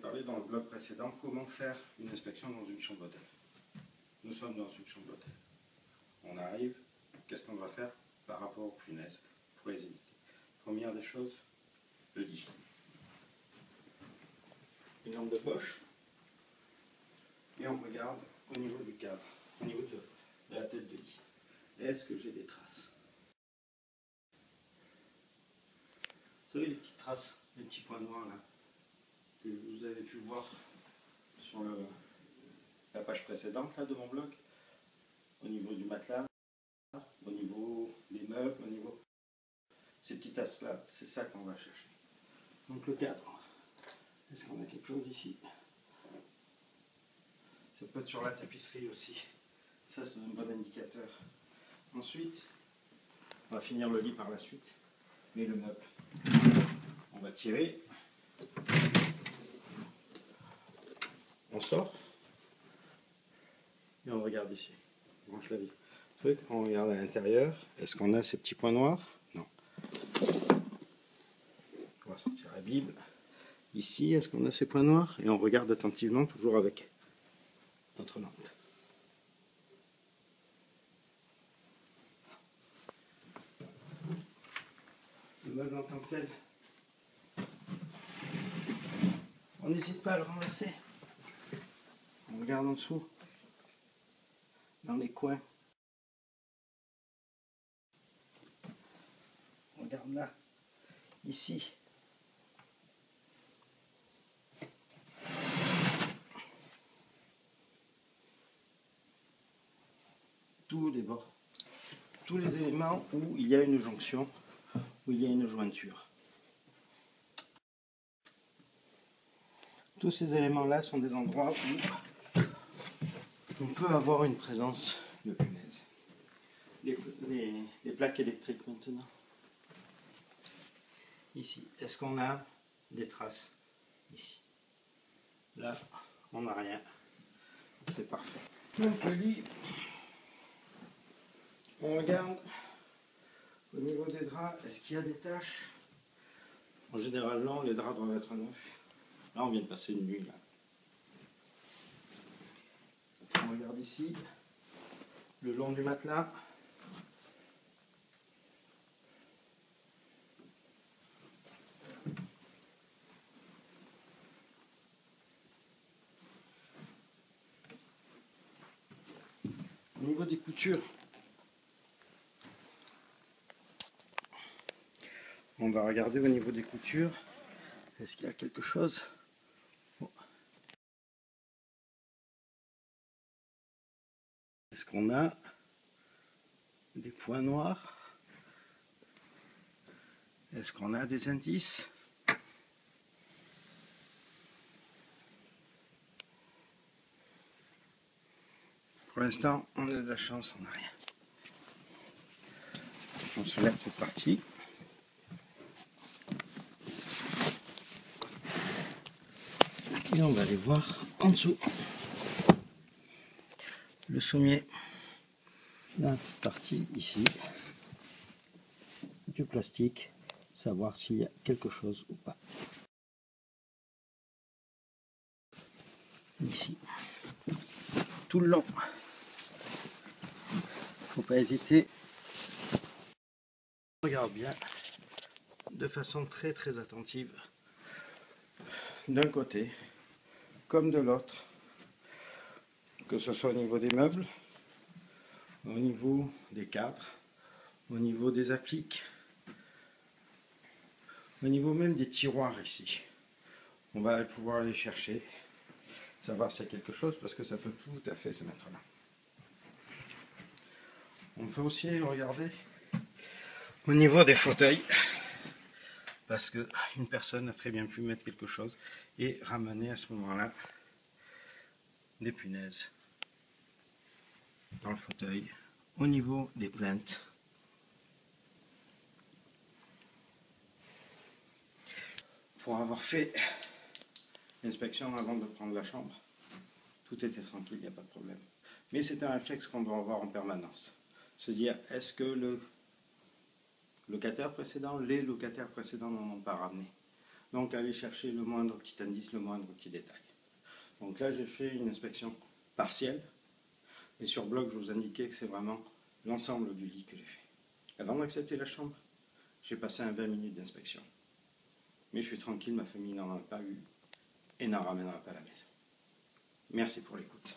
parlé dans le blog précédent comment faire une inspection dans une chambre d'hôtel. Nous sommes dans une chambre d'hôtel. On arrive, qu'est-ce qu'on doit faire par rapport aux punaises pour les éviter? Première des choses, le lit. Une lampe de poche. Et on regarde au niveau du cadre, au niveau de la tête de lit. Est-ce que j'ai des traces? Vous savez les petites traces, les petits points noirs là, que vous avez pu voir sur la page précédente là, de mon blog, au niveau du matelas, au niveau des meubles, au niveau... Ces petites tasses là, c'est ça qu'on va chercher. Donc le cadre, est-ce qu'on a quelque chose ici? Ça peut être sur la tapisserie aussi. Ça, c'est un bon indicateur. Ensuite, on va finir le lit par la suite. Mais le meuble, on va tirer. On sort. Et on regarde ici. On branche la vis. On regarde à l'intérieur. Est-ce qu'on a ces petits points noirs? Non. On va sortir la Bible. Ici, est-ce qu'on a ces points noirs? Et on regarde attentivement, toujours avec notre lampe. Le meuble en tant que tel, on n'hésite pas à le renverser. On regarde en dessous, dans les coins. On regarde là, ici. Tous les bords, tous les éléments où il y a une jonction, où il y a une jointure. Tous ces éléments-là sont des endroits où on peut avoir une présence de punaise. Les plaques électriques maintenant. Ici, est-ce qu'on a des traces? Ici. Là, on n'a rien. C'est parfait. Donc le lit, on regarde au niveau des draps, est-ce qu'il y a des taches? En général, non, les draps doivent être neufs. Là, on vient de passer une nuit. Là. On regarde ici, le long du matelas. Au niveau des coutures, on va regarder au niveau des coutures. Est-ce qu'il y a quelque chose? Est-ce qu'on a des points noirs? Est-ce qu'on a des indices? Pour l'instant, on a de la chance, on n'a rien. On se laisse cette partie. Et on va aller voir en dessous. Le sommier. La partie ici. Du plastique. Savoir s'il y a quelque chose ou pas. Ici. Tout le long. Faut pas hésiter. On regarde bien. De façon très très attentive. D'un côté. Comme de l'autre, que ce soit au niveau des meubles, au niveau des cadres, au niveau des appliques, au niveau même des tiroirs ici. On va pouvoir aller chercher, savoir s'il y a quelque chose, parce que ça peut tout à fait se mettre là. On peut aussi regarder au niveau des fauteuils, parce qu'une personne a très bien pu mettre quelque chose et ramener à ce moment-là des punaises dans le fauteuil, au niveau des plaintes. Pour avoir fait l'inspection avant de prendre la chambre, tout était tranquille, il n'y a pas de problème. Mais c'est un réflexe qu'on doit avoir en permanence. Se dire, est-ce que le locataire précédent, les locataires précédents n'en ont pas ramené? Donc aller chercher le moindre petit indice, le moindre petit détail. Donc là j'ai fait une inspection partielle. Et sur bloc, je vous indiquais que c'est vraiment l'ensemble du lit que j'ai fait. Avant d'accepter la chambre, j'ai passé un 20 minutes d'inspection. Mais je suis tranquille, ma famille n'en a pas eu et n'en ramènera pas à la maison. Merci pour l'écoute.